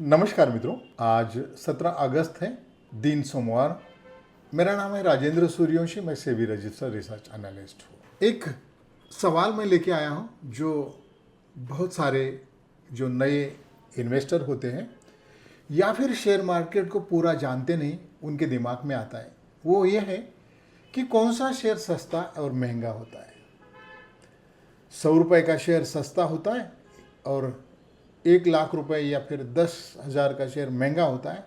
नमस्कार मित्रों, आज 17 अगस्त है, दिन सोमवार। मेरा नाम है राजेंद्र सूर्यवंशी, मैं सेबी रजिस्टर्ड रिसर्च एनालिस्ट हूँ। एक सवाल मैं लेके आया हूँ जो बहुत सारे जो नए इन्वेस्टर होते हैं या फिर शेयर मार्केट को पूरा जानते नहीं, उनके दिमाग में आता है। वो ये है कि कौन सा शेयर सस्ता और महंगा होता है। 100 रुपये का शेयर सस्ता होता है और 1 लाख रुपए या फिर 10,000 का शेयर महंगा होता है।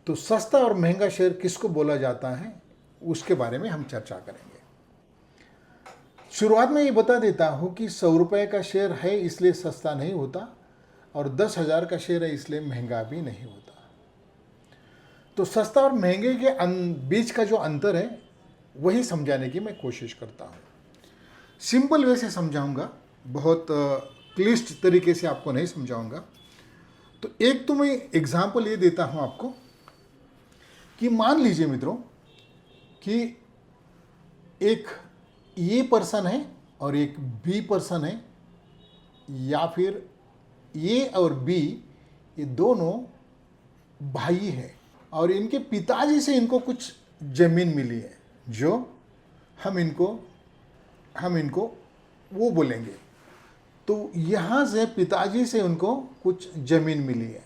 तो सस्ता और महंगा शेयर किसको बोला जाता है, उसके बारे में हम चर्चा करेंगे। शुरुआत में ये बता देता हूँ कि 100 रुपये का शेयर है इसलिए सस्ता नहीं होता और 10,000 का शेयर है इसलिए महंगा भी नहीं होता। तो सस्ता और महंगे के बीच का जो अंतर है वही समझाने की मैं कोशिश करता हूँ। सिंपल वे से समझाऊंगा, बहुत क्लिष्ट तरीके से आपको नहीं समझाऊंगा। तो एक तो मैं एग्जाम्पल ये देता हूँ आपको कि मान लीजिए मित्रों कि एक ए पर्सन है और एक बी पर्सन है, या फिर ए और बी ये दोनों भाई है और इनके पिताजी से इनको कुछ जमीन मिली है जो हम इनको वो बोलेंगे। तो यहाँ से पिताजी से उनको कुछ जमीन मिली है।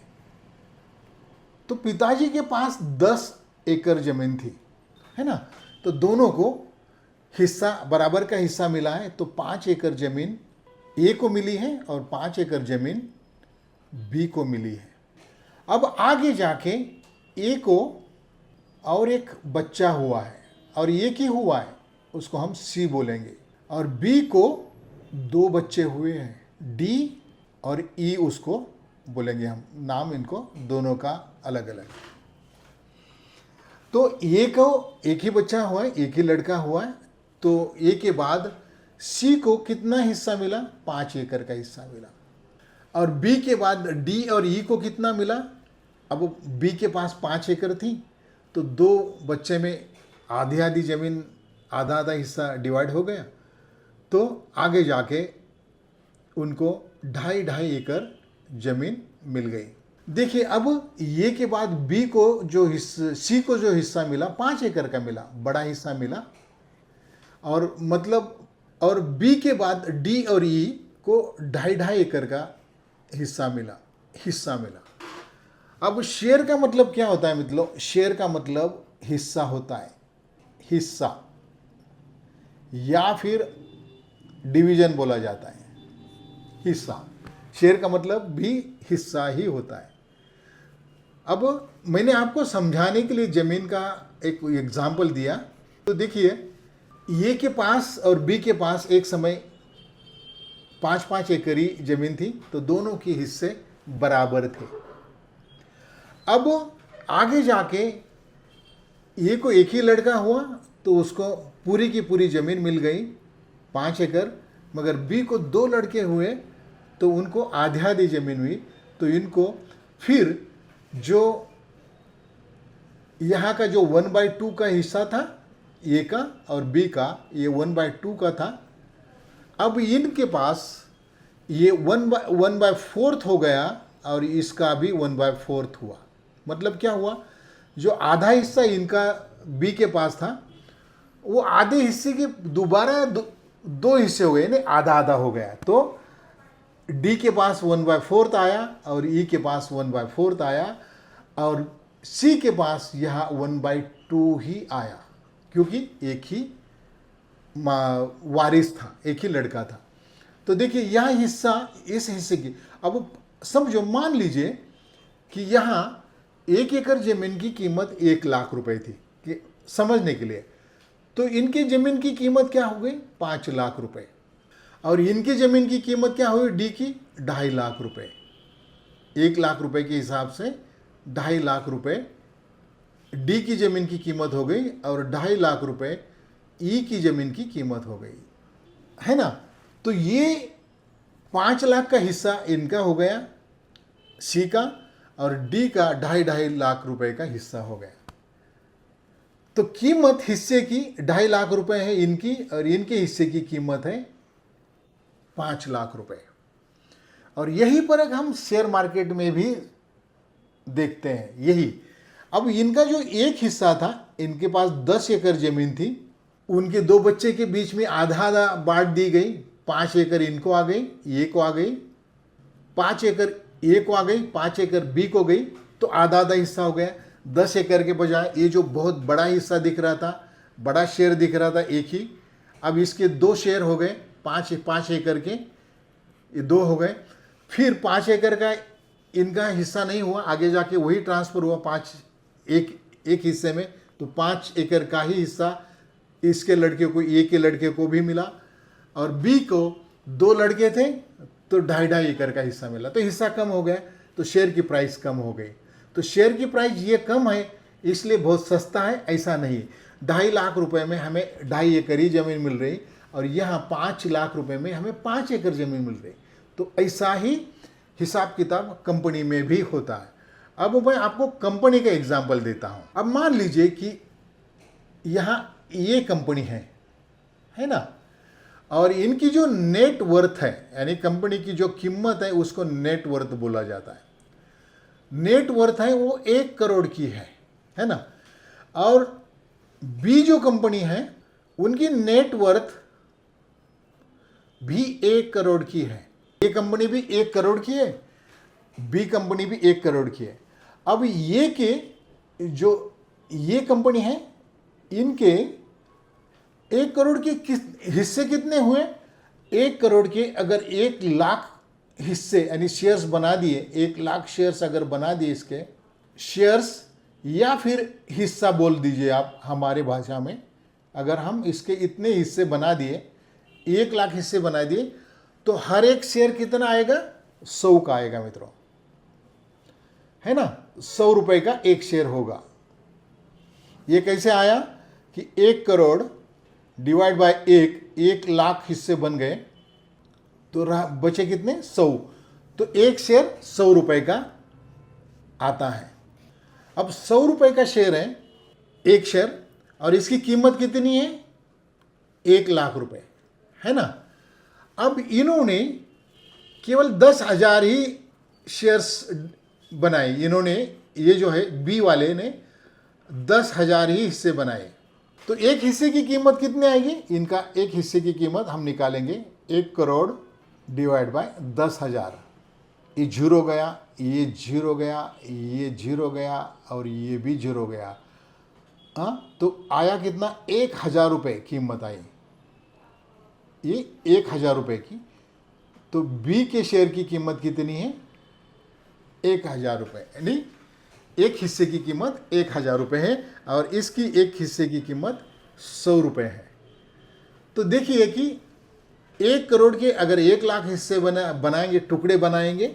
तो पिताजी के पास 10 एकड़ जमीन थी, है ना। तो दोनों को हिस्सा बराबर का हिस्सा मिला है। तो 5 एकड़ जमीन ए को मिली है और 5 एकड़ जमीन बी को मिली है। अब आगे जाके ए को और एक बच्चा हुआ है और एक ही हुआ है, उसको हम सी बोलेंगे। और बी को 2 बच्चे हुए हैं, डी और ई उसको बोलेंगे हम। नाम इनको दोनों का अलग अलग। तो ए को एक ही बच्चा हुआ है, एक ही लड़का हुआ है। तो ए के बाद सी को कितना हिस्सा मिला? 5 एकड़ का हिस्सा मिला। और बी के बाद डी और ई को कितना मिला? अब बी के पास 5 एकड़ थी तो 2 बच्चे में आधी आधी जमीन, आधा आधा हिस्सा डिवाइड हो गया। तो आगे जाके उनको 2.5 एकड़ जमीन मिल गई। देखिए, अब ये के बाद बी को जो हिस्सा, सी को जो हिस्सा मिला 5 एकड़ का मिला, बड़ा हिस्सा मिला। और मतलब, और बी के बाद डी और ई को 2.5 एकड़ का हिस्सा मिला। अब शेयर का मतलब क्या होता है मित्रों? शेयर का मतलब हिस्सा होता है, हिस्सा, या फिर डिवीजन बोला जाता है। हिस्सा, शेयर का मतलब भी हिस्सा ही होता है। अब मैंने आपको समझाने के लिए जमीन का एक एग्जाम्पल दिया। तो देखिए, ए के पास और बी के पास एक समय 5-5 एकड़ जमीन थी, तो दोनों के हिस्से बराबर थे। अब आगे जाके ए को एक ही लड़का हुआ तो उसको पूरी की पूरी जमीन मिल गई 5 एकड़, मगर बी को 2 लड़के हुए तो उनको आधी आधी जमीन हुई। तो इनको फिर जो यहाँ का जो 1/2 का हिस्सा था ए का और बी का, ये 1/2 का था। अब इनके पास ये 1/4 हो गया और इसका भी 1/4 हुआ। मतलब क्या हुआ? जो आधा हिस्सा इनका बी के पास था, वो आधे हिस्से के दोबारा 2 हिस्से हो गए, यानी आधा आधा हो गया। तो डी के पास 1/4 आया और ई के पास 1/4 आया और सी के पास यहाँ 1/2 ही आया, क्योंकि एक ही वारिस था, एक ही लड़का था। तो देखिए, यह हिस्सा इस हिस्से की, अब समझो, मान लीजिए कि यहाँ 1 एकड़ जमीन की कीमत 1 लाख रुपए थी, कि समझने के लिए। तो इनकी जमीन की कीमत क्या हो गई? 5 लाख रुपए। और इनकी जमीन की कीमत क्या हुई? डी की 2.5 लाख रुपए। 1 लाख रुपए के हिसाब से 2.5 लाख रुपए डी की जमीन की कीमत हो गई और 2.5 लाख रुपए ई की जमीन की कीमत हो गई, है ना। तो ये 5 लाख का हिस्सा इनका हो गया, सी का, और डी का 2.5 लाख रुपए का हिस्सा हो गया। तो कीमत हिस्से की 2.5 लाख रुपए है इनकी और इनके हिस्से की कीमत है 5 लाख रुपए। और यही फर्क हम शेयर मार्केट में भी देखते हैं यही। अब इनका जो एक हिस्सा था, इनके पास 10 एकड़ जमीन थी, उनके दो बच्चे के बीच में आधा आधा बांट दी गई। 5 एकड़ इनको आ गई, ए को आ गई, 5 एकड़ ए को आ गई, 5 एकड़ बी को गई, तो आधा आधा हिस्सा हो गया। 10 एकड़ के बजाय ये जो बहुत बड़ा हिस्सा दिख रहा था, बड़ा शेयर दिख रहा था एक ही, अब इसके 2 शेयर हो गए, 5 एकड़ के, ये 2 हो गए। फिर 5 एकड़ का इनका हिस्सा नहीं हुआ, आगे जाके वही ट्रांसफर हुआ 5 एक हिस्से में, तो 5 एकड़ का ही हिस्सा इसके लड़के को, ए के लड़के को भी मिला, और बी को 2 लड़के थे तो 2.5 एकड़ का हिस्सा मिला, तो हिस्सा कम हो गया, तो शेयर की प्राइस कम हो गई। तो शेयर की प्राइस ये कम है इसलिए बहुत सस्ता है, ऐसा नहीं। 2.5 लाख रुपए में हमें 2.5 एकड़ ही जमीन मिल रही, और यहाँ 5 लाख रुपए में हमें 5 एकड़ जमीन मिल रही। तो ऐसा ही हिसाब किताब कंपनी में भी होता है। अब मैं आपको कंपनी का एग्जाम्पल देता हूँ। अब मान लीजिए कि यहाँ ये कंपनी है ना, और इनकी जो नेट वर्थ है, यानी कंपनी की जो कीमत है उसको नेट वर्थ बोला जाता है। नेट वर्थ है वो 1 करोड़ की है ना। और बी जो कंपनी है उनकी नेट वर्थ भी 1 करोड़ की है। ये कंपनी भी 1 करोड़ की है, बी कंपनी भी 1 करोड़ की है। अब ये के जो ये कंपनी है, इनके 1 करोड़ के हिस्से कितने हुए? 1 करोड़ के अगर 1 लाख हिस्से यानी शेयर्स बना दिए, 1 लाख शेयर्स अगर बना दिए, इसके शेयर्स या फिर हिस्सा बोल दीजिए आप हमारे भाषा में, अगर हम इसके इतने हिस्से बना दिए, 1 लाख हिस्से बना दिए, तो हर एक शेयर कितना आएगा? 100 का आएगा मित्रों, है ना। 100 रुपए का एक शेयर होगा। ये कैसे आया कि 1 करोड़ डिवाइड बाय 1 लाख हिस्से बन गए, तो बचे कितने? 100। तो एक शेयर 100 रुपए का आता है। अब 100 रुपए का शेयर है एक शेयर, और इसकी कीमत कितनी है? 1 लाख रुपए, है ना। अब इन्होंने केवल 10,000 ही शेयर्स बनाए। इन्होंने, ये जो है बी वाले ने 10,000 ही हिस्से बनाए, तो एक हिस्से की कीमत कितनी आएगी? इनका एक हिस्से की कीमत हम निकालेंगे 1 करोड़ डिवाइड बाय 10,000। ये 0 गया, ये 0 गया, ये 0 गया, और ये भी 0 गया। हाँ, तो आया कितना? 1,000 रुपये कीमत आई, ये 1,000 रुपये की। तो बी के शेयर की कीमत कितनी है? 1,000 रुपये, यानी एक हिस्से की कीमत 1,000 रुपये है, और इसकी एक हिस्से की कीमत 100 रुपये है। तो देखिए कि 1 करोड़ के अगर 1 लाख हिस्से बनाएंगे, टुकड़े बनाएंगे,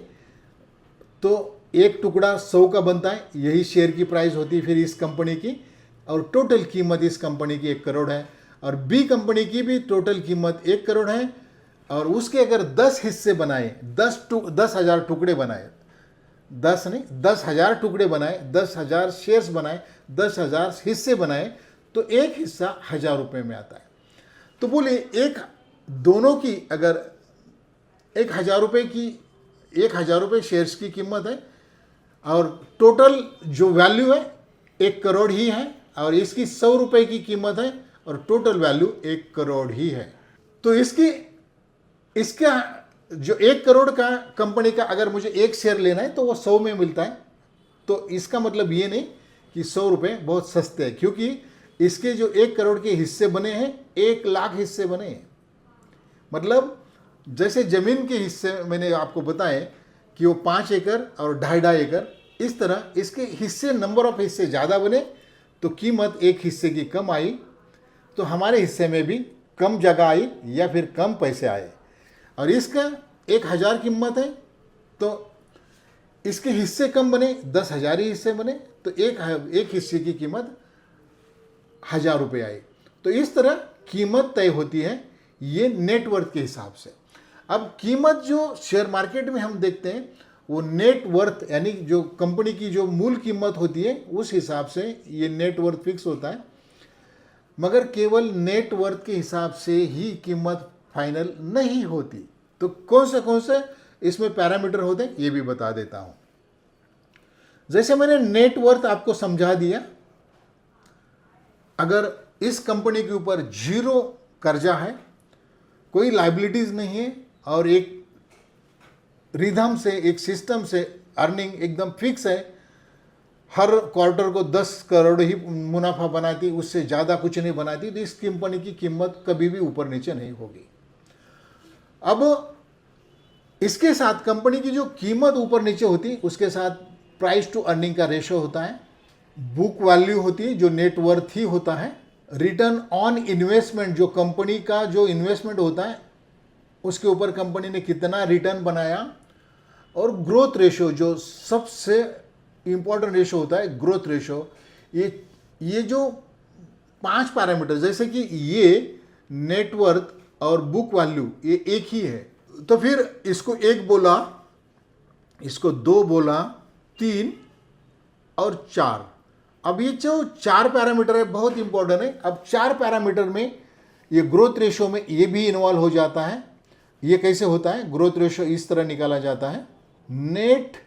तो एक टुकड़ा 100 का बनता है, यही शेयर की प्राइस होती है फिर इस कंपनी की, और टोटल कीमत इस कंपनी की 1 करोड़ है। और बी कंपनी की भी टोटल कीमत 1 करोड़ है, और उसके अगर 10 हिस्से बनाए, 10,000 टुकड़े बनाए, 10 नहीं 10,000 टुकड़े बनाए, 10,000 शेयर्स बनाए, 10,000 हिस्से बनाए, तो एक हिस्सा 1,000 रुपये में आता है। तो बोले दोनों की अगर 1,000 रुपये की, 1,000 रुपये शेयर्स की कीमत है, और टोटल जो वैल्यू है 1 करोड़ ही है, और इसकी 100 रुपये की कीमत है, और टोटल वैल्यू 1 करोड़ ही है। तो इसका जो 1 करोड़ का कंपनी का अगर मुझे एक शेयर लेना है तो वो 100 में मिलता है। तो इसका मतलब ये नहीं कि 100 रुपये बहुत सस्ते हैं, क्योंकि इसके जो 1 करोड़ के हिस्से बने हैं, 1 लाख हिस्से बने हैं। मतलब जैसे जमीन के हिस्से मैंने आपको बताए कि वो 5 एकड़ और 2.5 एकड़, इस तरह इसके हिस्से, नंबर ऑफ हिस्से ज़्यादा बने तो कीमत एक हिस्से की कम आई, तो हमारे हिस्से में भी कम जगह आई या फिर कम पैसे आए। और इसका 1,000 कीमत है तो इसके हिस्से कम बने, 10,000 ही हिस्से बने, तो एक हिस्से की कीमत 1,000 रुपये आई। तो इस तरह कीमत तय होती है, ये नेटवर्थ के हिसाब से। अब कीमत जो शेयर मार्केट में हम देखते हैं वो नेटवर्थ, यानी जो कंपनी की जो मूल कीमत होती है उस हिसाब से ये नेटवर्थ फिक्स होता है। मगर केवल नेटवर्थ के हिसाब से ही कीमत फाइनल नहीं होती। तो कौन से इसमें पैरामीटर होते हैं ये भी बता देता हूं। जैसे मैंने नेटवर्थ आपको समझा दिया, अगर इस कंपनी के ऊपर 0 कर्जा है, कोई लाइबिलिटीज नहीं है और एक रिदम से, एक सिस्टम से अर्निंग एकदम फिक्स है, हर क्वार्टर को 10 करोड़ ही मुनाफा बनाती, उससे ज़्यादा कुछ नहीं बनाती, तो इस कंपनी की कीमत कभी भी ऊपर नीचे नहीं होगी। अब इसके साथ कंपनी की जो कीमत ऊपर नीचे होती है, उसके साथ प्राइस टू अर्निंग का रेशो होता है, बुक वैल्यू होती है जो नेटवर्थ ही होता है, रिटर्न ऑन इन्वेस्टमेंट जो कंपनी का जो इन्वेस्टमेंट होता है उसके ऊपर कंपनी ने कितना रिटर्न बनाया, और ग्रोथ रेशो जो सबसे इंपॉर्टेंट रेशो होता है, ग्रोथ रेशो। ये जो 5 पैरामीटर, जैसे कि ये नेटवर्थ और बुक वैल्यू ये एक ही है, तो फिर इसको 1 बोला, इसको 2 बोला, 3 और 4। अब ये जो 4 पैरामीटर है बहुत इंपॉर्टेंट है। अब 4 पैरामीटर में ये ग्रोथ रेशो में ये भी इन्वॉल्व हो जाता है। ये कैसे होता है? ग्रोथ रेशो इस तरह निकाला जाता है, net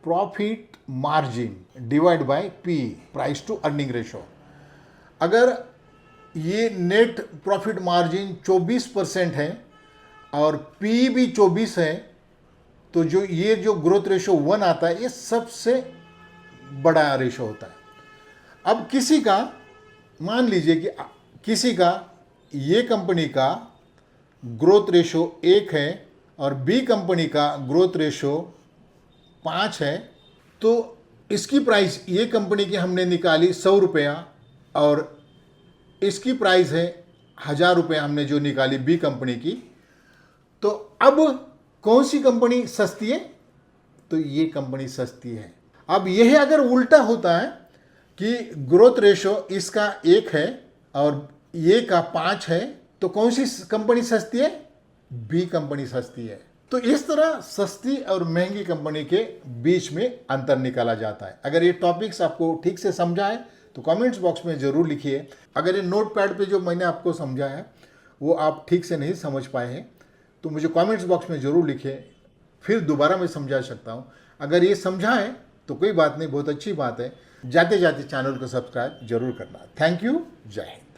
profit margin divide by P, price to earning ratio. अगर ये नेट प्रॉफिट मार्जिन 24% है और पी भी 24 है, तो जो ये जो ग्रोथ रेशो 1 आता है, ये सबसे बड़ा रेशो होता है। अब किसी का, मान लीजिए कि किसी का, ये कंपनी का ग्रोथ रेशो 1 है और बी कंपनी का ग्रोथ रेशो 5 है, तो इसकी प्राइस, ये कंपनी की हमने निकाली 100 रुपया और इसकी प्राइस है 1000 रुपया हमने जो निकाली बी कंपनी की। तो अब कौन सी कंपनी सस्ती है? तो ये कंपनी सस्ती है। अब यह अगर उल्टा होता है कि ग्रोथ रेशो इसका 1 है और ये का 5 है, तो कौन सी कंपनी सस्ती है? बी कंपनी सस्ती है। तो इस तरह सस्ती और महंगी कंपनी के बीच में अंतर निकाला जाता है। अगर ये टॉपिक्स आपको ठीक से समझा है तो कमेंट्स बॉक्स में ज़रूर लिखिए। अगर ये नोट पैड पे जो मैंने आपको समझाया है वो आप ठीक से नहीं समझ पाए हैं तो मुझे कमेंट्स बॉक्स में ज़रूर लिखिए, फिर दोबारा मैं समझा सकता हूँ। अगर ये समझा है तो कोई बात नहीं, बहुत अच्छी बात है। जाते जाते चैनल को सब्सक्राइब जरूर करना। Thank you. जय हिंद।